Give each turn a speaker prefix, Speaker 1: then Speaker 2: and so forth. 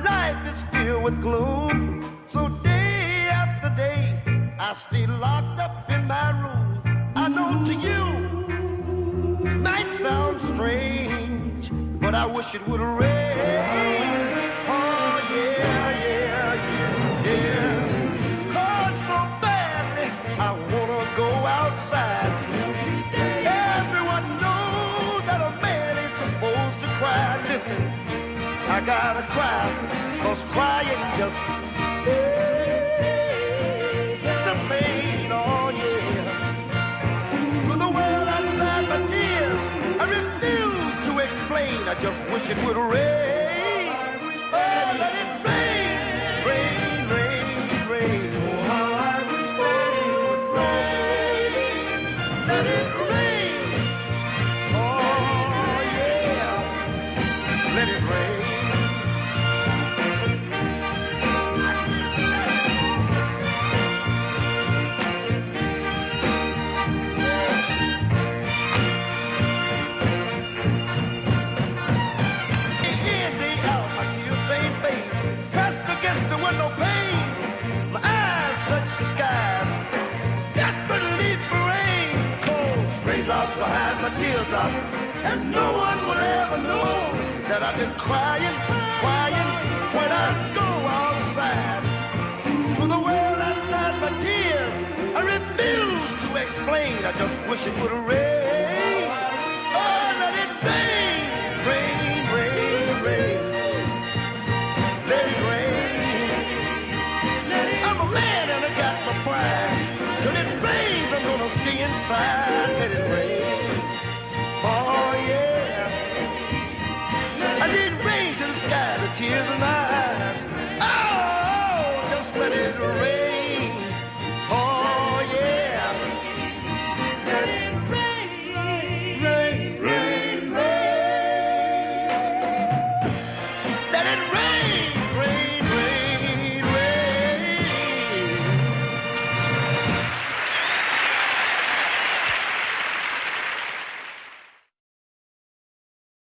Speaker 1: life is filled with gloom. So day after day, I stay locked up in my room. I know to you might sound strange, but I wish it would rain. Oh yeah, yeah, yeah, yeah. 'Cause so badly I wanna go outside. Everyone knows that a man ain't supposed to cry. Listen, I gotta cry, 'cause crying just is the pain, oh yeah. To the world outside my tears, I refuse to explain. I just wish it would rain. Oh, let it rain, rain, rain, rain. Oh, how I wish that it would rain. Let it rain. Oh yeah, let it rain. The window pane, my eyes search the skies, desperately for rain. Cold raindrops behind my teardrops, and no one will ever know that I've been crying, crying when I go outside. To the world outside my tears, I refuse to explain. I just wish it would rain. Oh, let it rain, rain, rain, rain. Let it rain. Man, and I got my pride. Till it rains, I'm gonna stay inside. Let it rain. Oh yeah. I need rain to the sky, the tears in my